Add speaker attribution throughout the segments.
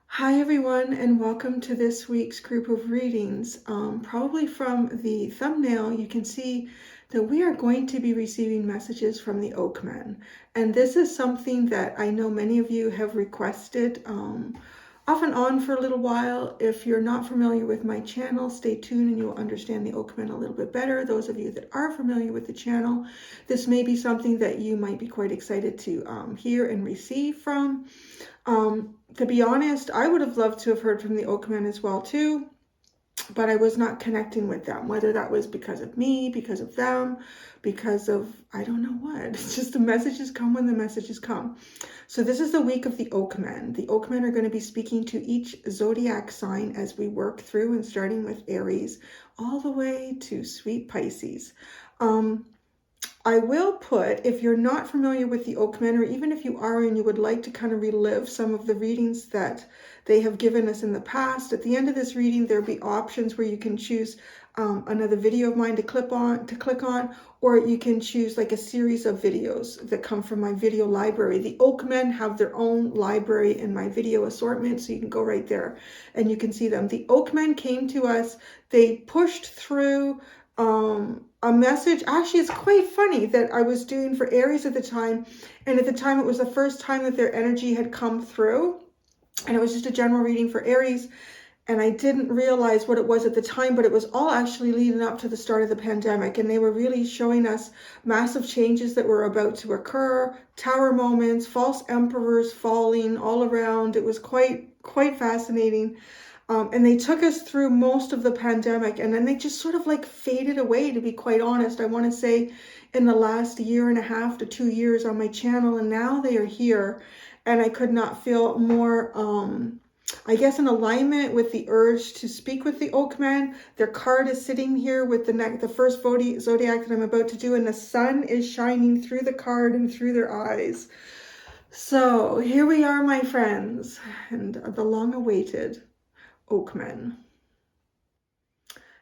Speaker 1: Hi everyone, and welcome to this week's group of readings. Probably from the thumbnail you can see that we are going to be receiving messages from the Oakmen, and this is something that I know many of you have requested off and on for a little while. If you're not familiar with my channel, stay tuned and you'll understand the Oakmen a little bit better. Those of you that are familiar with the channel, this may be something that you might be quite excited to hear and receive from. To be honest, I would have loved to have heard from the Oakmen as well too, but I was not connecting with them, whether that was because of me, because of them, because of, I don't know what. It's just the messages come when the messages come. So this is the week of the Oakmen. The Oakmen are going to be speaking to each zodiac sign as we work through, and starting with Aries all the way to sweet Pisces. I will put, if you're not familiar with the Oakmen, or even if you are and you would like to kind of relive some of the readings that they have given us in the past, at the end of this reading there'll be options where you can choose another video of mine to click on, or you can choose like a series of videos that come from my video library. The Oakmen have their own library in my video assortment, so you can go right there and you can see them. The Oakmen came to us, they pushed through a message. Actually, it's quite funny that I was doing for Aries at the time, and at the time it was the first time that their energy had come through, and it was just a general reading for Aries, and I didn't realize what it was at the time, but it was all actually leading up to the start of the pandemic, and they were really showing us massive changes that were about to occur, tower moments, false emperors falling all around. It was quite fascinating. And they took us through most of the pandemic, and then they just sort of like faded away, to be quite honest. I want to say in the last 1.5 to 2 years on my channel, and now they are here, and I could not feel more, I guess, in alignment with the urge to speak with the Oakmen. Their card is sitting here with the first zodiac that I'm about to do, and the sun is shining through the card and through their eyes. So here we are, my friends, and the long-awaited Oakmen.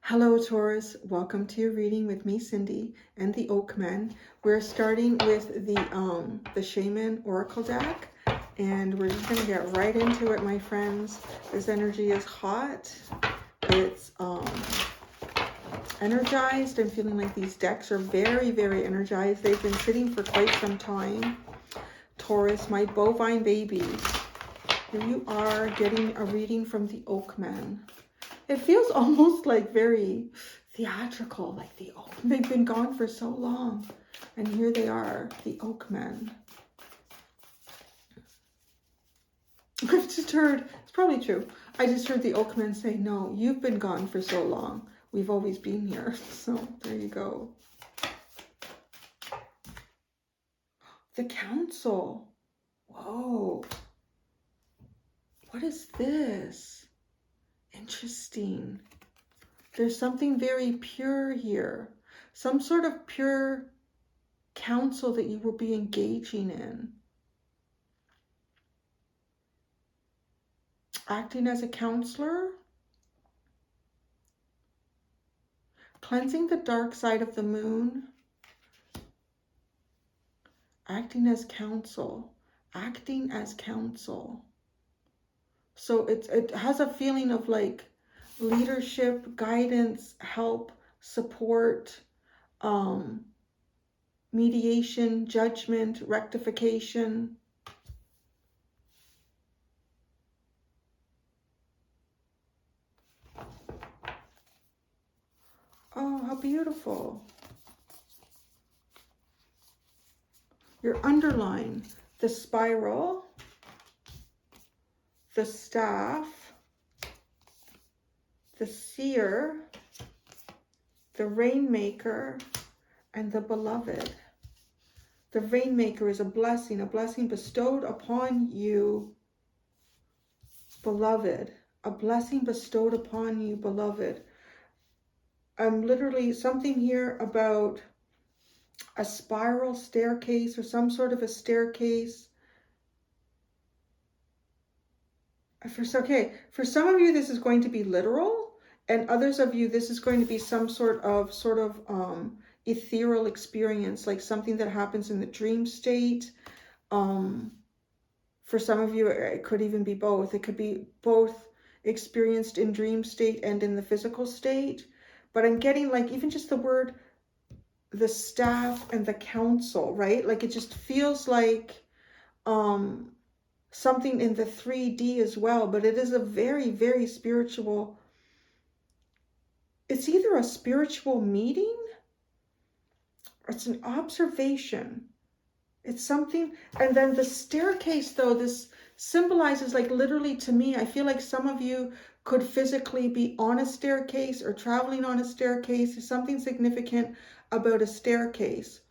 Speaker 1: Hello Taurus, welcome to your reading with me, Cindy, and the Oakmen. We're starting with the Shaman Oracle deck, and we're just going to get right into it, my friends. This energy is hot. It's energized. I'm feeling like these decks are very, very energized. They've been sitting for quite some time. Taurus, my bovine babies. Here you are getting a reading from the Oakmen. It feels almost like very theatrical, like the Oakmen. They've been gone for so long, and here they are, the Oakmen. I've just heard, it's probably true, I just heard the Oakmen say, no, you've been gone for so long. We've always been here. So there you go. The Council. Whoa. What is this? Interesting. There's something very pure here. Some sort of pure counsel that you will be engaging in. Acting as a counselor. Cleansing the dark side of the moon. Acting as counsel. Acting as counsel. So it has a feeling of like leadership, guidance, help, support, mediation, judgment, rectification. Oh, how beautiful. Your underline, the spiral, the staff, the seer, the rainmaker, and the beloved. The rainmaker is a blessing bestowed upon you, beloved. A blessing bestowed upon you, beloved. Literally something here about a spiral staircase or some sort of a staircase. For some of you, this is going to be literal, and others of you, this is going to be some sort of ethereal experience, like something that happens in the dream state. For some of you, it could even be both. It could be both experienced in dream state and in the physical state. But I'm getting like even just the word, the staff and the council, right? Like it just feels like something in the 3D as well. But it is a very, very spiritual. It's either a spiritual meeting or it's an observation. It's something. And then the staircase, though, this symbolizes, like, literally to me, I feel like some of you could physically be on a staircase or traveling on a staircase. There's something significant about a staircase.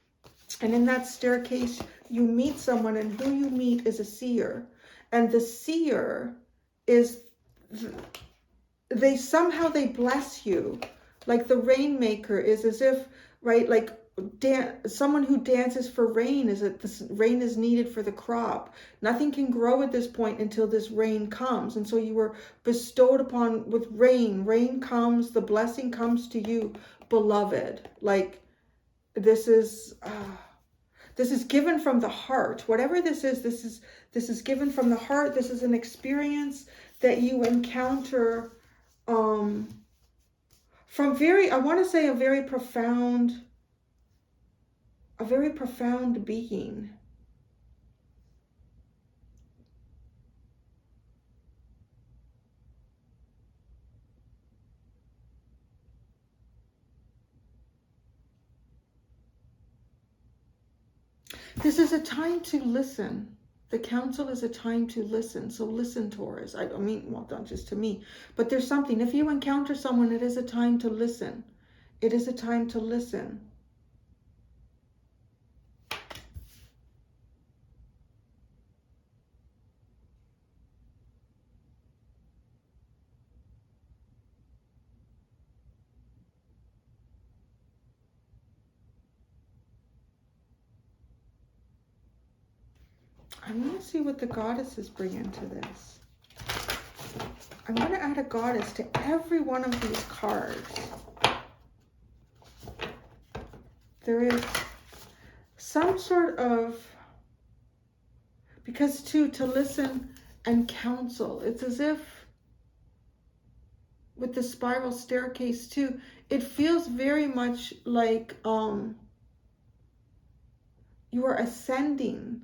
Speaker 1: And in that staircase, you meet someone, and who you meet is a seer. And the seer is, they bless you. Like the rainmaker is as if, right, like someone who dances for rain, is that this rain is needed for the crop. Nothing can grow at this point until this rain comes. And so you were bestowed upon with rain. Rain comes, the blessing comes to you, beloved. Like this is given from the heart. Whatever this is given from the heart. This is an experience that you encounter from I want to say a very profound being. This is a time to listen. The council is a time to listen. So listen, Taurus. I mean, well, not just to me, but there's something. If you encounter someone, it is a time to listen. It is a time to listen. I'm going to see what the goddesses bring into this. I'm going to add a goddess to every one of these cards. There is some sort of, because to listen and counsel, it's as if with the spiral staircase too, it feels very much like you are ascending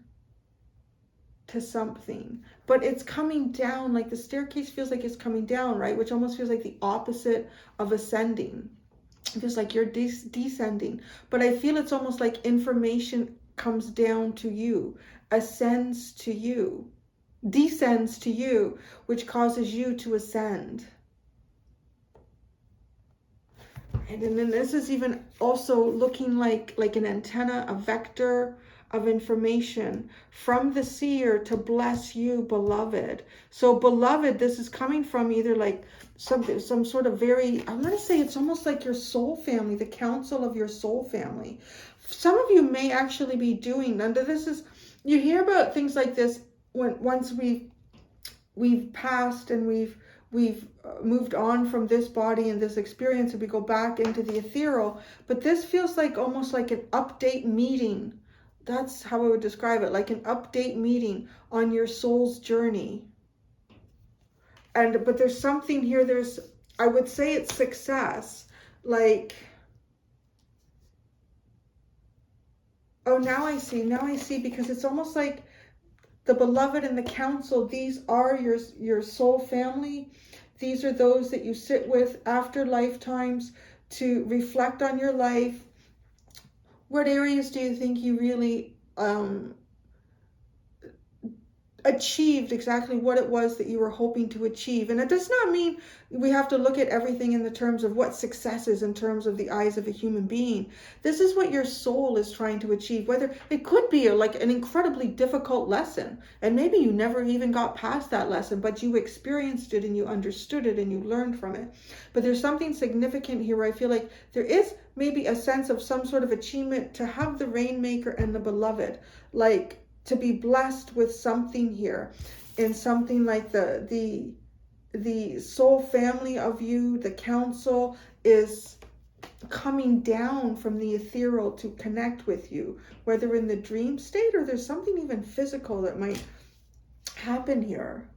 Speaker 1: to something, but it's coming down. Like the staircase feels like it's coming down, right? Which almost feels like the opposite of ascending. It feels like you're descending, but I feel it's almost like information comes down to you, ascends to you, descends to you, which causes you to ascend. And then this is even also looking like an antenna, a vector of information from the seer to bless you, beloved. So beloved, this is coming from either like some sort of very, I'm going to say it's almost like your soul family, the council of your soul family. Some of you may actually be doing, under this is, you hear about things like this once we've passed and we've moved on from this body and this experience, and we go back into the ethereal. But this feels like almost like an update meeting. That's how I would describe it, like an update meeting on your soul's journey. But there's something here, I would say it's success. Like, oh, now I see, because it's almost like the beloved and the council, these are your soul family. These are those that you sit with after lifetimes to reflect on your life. What areas do you think you really achieved exactly what it was that you were hoping to achieve? And it does not mean we have to look at everything in the terms of what success is in terms of the eyes of a human being. This is what your soul is trying to achieve. Whether it could be like an incredibly difficult lesson, and maybe you never even got past that lesson, but you experienced it and you understood it and you learned from it. But there's something significant here where I feel like there is maybe a sense of some sort of achievement to have the rainmaker and the beloved, like to be blessed with something here, in something like the soul family of you. The council is coming down from the ethereal to connect with you, whether in the dream state or there's something even physical that might happen here.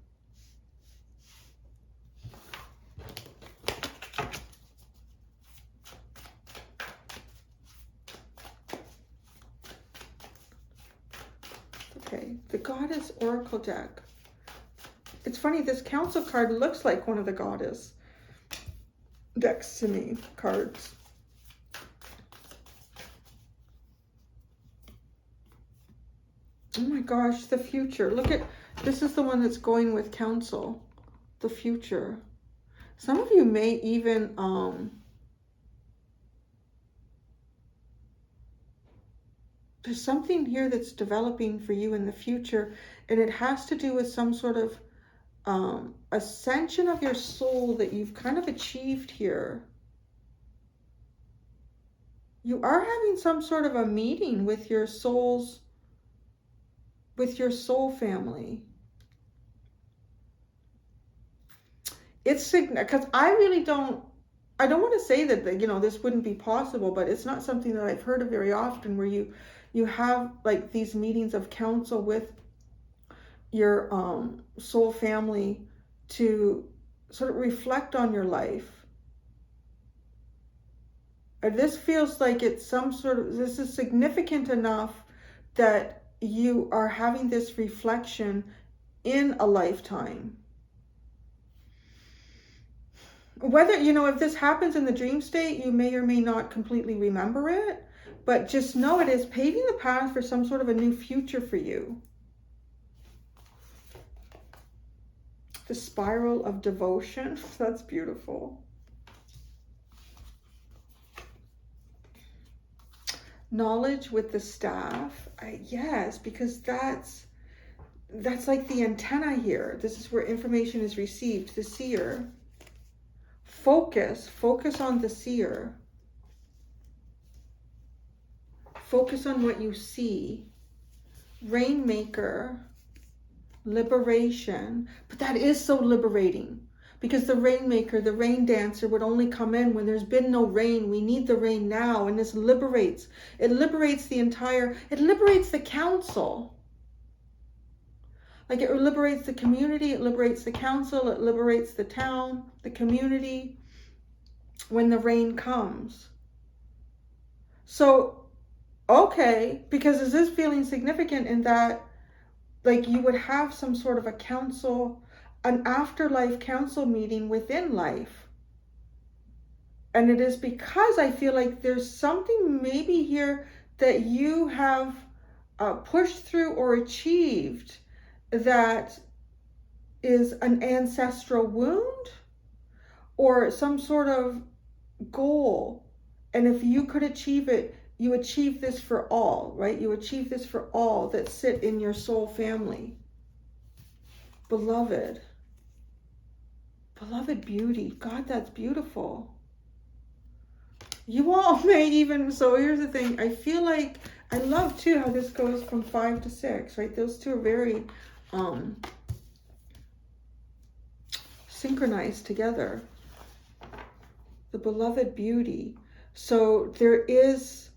Speaker 1: Okay, the Goddess Oracle deck. It's funny, this Council card looks like one of the Goddess decks to me, cards. Oh my gosh, the future. Look at, this is the one that's going with Council. The future. Some of you may even, there's something here that's developing for you in the future, and it has to do with some sort of ascension of your soul that you've kind of achieved here. You are having some sort of a meeting with your soul's, with your soul family. It's because I really don't, I don't want to say that, you know, this wouldn't be possible, but it's not something that I've heard of very often, where you have like these meetings of council with your soul family to sort of reflect on your life. And this feels like it's some sort of, this is significant enough that you are having this reflection in a lifetime. Whether, you know, if this happens in the dream state, you may or may not completely remember it, but just know it is paving the path for some sort of a new future for you. The Spiral of Devotion, that's beautiful. Knowledge with the Staff, yes, because that's like the antenna here. This is where information is received, the Seer. Focus on the Seer. Focus on what you see. Rainmaker, liberation. But that is so liberating, because the Rainmaker, the rain dancer, would only come in when there's been no rain. We need the rain now, and this liberates. It liberates the entire, it liberates the council. Like, it liberates the community, it liberates the council, it liberates the town, the community, when the rain comes. So, okay, because is this feeling significant in that, like, you would have some sort of a council, an afterlife council meeting within life. And it is because I feel like there's something maybe here that you have pushed through or achieved that is an ancestral wound or some sort of goal. And if you could achieve it, you achieve this for all, right? You achieve this for all that sit in your soul family. Beloved. Beloved beauty. God, that's beautiful. You all may even, so here's the thing. I feel like, I love too how this goes from 5 to 6, right? Those two are very synchronized together. The beloved beauty. So there is,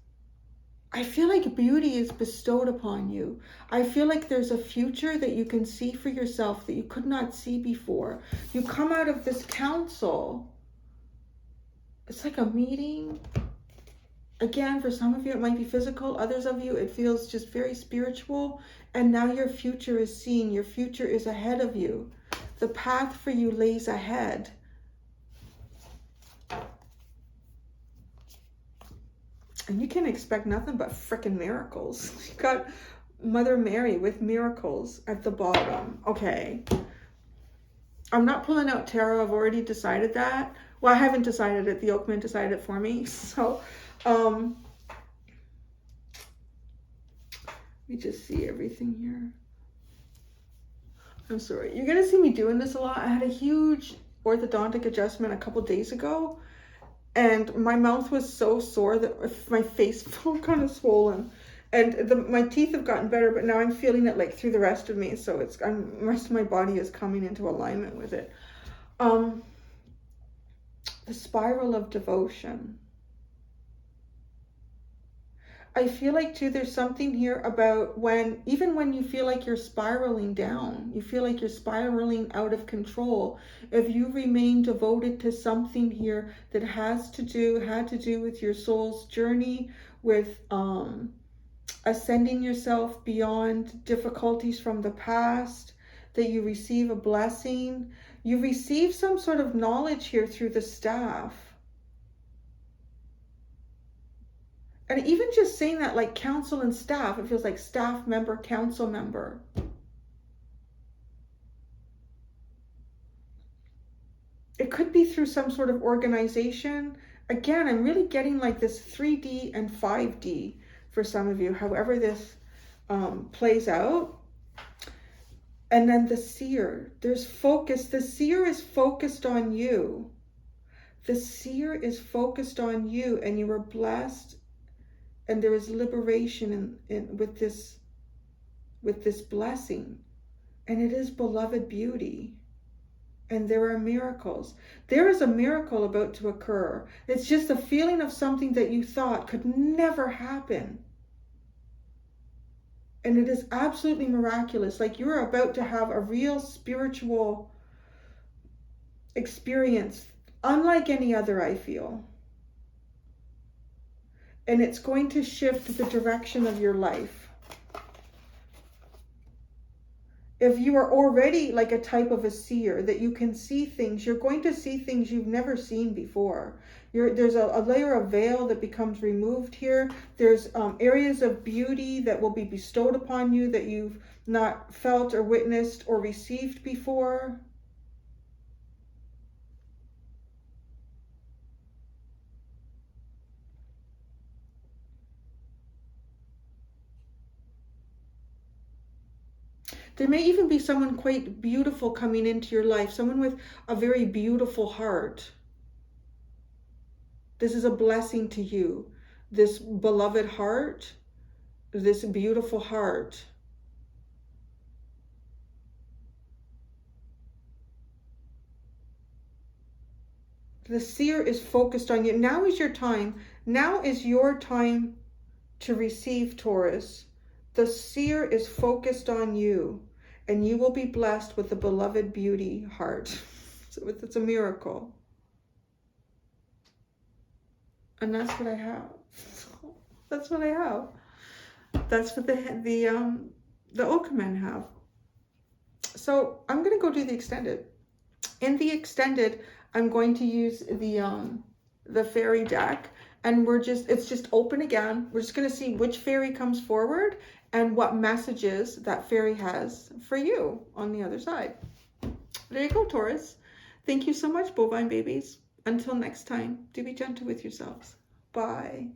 Speaker 1: I feel like beauty is bestowed upon you. I feel like there's a future that you can see for yourself that you could not see before. You come out of this council. It's like a meeting. Again, for some of you, it might be physical. Others of you, it feels just very spiritual. And now your future is seen. Your future is ahead of you. The path for you lays ahead. And you can expect nothing but frickin' miracles. You got Mother Mary with miracles at the bottom. Okay. I'm not pulling out tarot. I've already decided that. Well, I haven't decided it. The Oakman decided it for me. So, let me just see everything here. I'm sorry. You're going to see me doing this a lot. I had a huge orthodontic adjustment a couple days ago. And my mouth was so sore that my face felt kind of swollen. And my teeth have gotten better, but now I'm feeling it like through the rest of me. So it's, the rest of my body is coming into alignment with it. The Spiral of Devotion. I feel like too, there's something here about even when you feel like you're spiraling down, you feel like you're spiraling out of control. If you remain devoted to something here that had to do with your soul's journey, with ascending yourself beyond difficulties from the past, that you receive a blessing, you receive some sort of knowledge here through the staff. And even just saying that, like council and staff, it feels like staff member, council member. It could be through some sort of organization. Again, I'm really getting like this 3D and 5D for some of you, however this plays out. And then the seer, there's focus. The seer is focused on you. The seer is focused on you, and you are blessed. And there is liberation with this blessing. And it is beloved beauty. And there are miracles. There is a miracle about to occur. It's just a feeling of something that you thought could never happen. And it is absolutely miraculous. Like you're about to have a real spiritual experience, unlike any other, I feel. And it's going to shift the direction of your life. If you are already like a type of a seer, that you can see things, you're going to see things you've never seen before. There's a layer of veil that becomes removed here. There's areas of beauty that will be bestowed upon you that you've not felt or witnessed or received before. There may even be someone quite beautiful coming into your life, someone with a very beautiful heart. This is a blessing to you. This beloved heart, this beautiful heart. The seer is focused on you. Now is your time. Now is your time to receive, Taurus. The seer is focused on you, and you will be blessed with the beloved beauty heart. So it's a miracle. And that's what I have. That's what I have. That's what the oak men have. So I'm going to go do the extended. In the extended, I'm going to use the fairy deck, and it's just open again. We're just going to see which fairy comes forward and what messages that fairy has for you on the other side. There you go, Taurus. Thank you so much, bovine babies. Until next time, do be gentle with yourselves. Bye.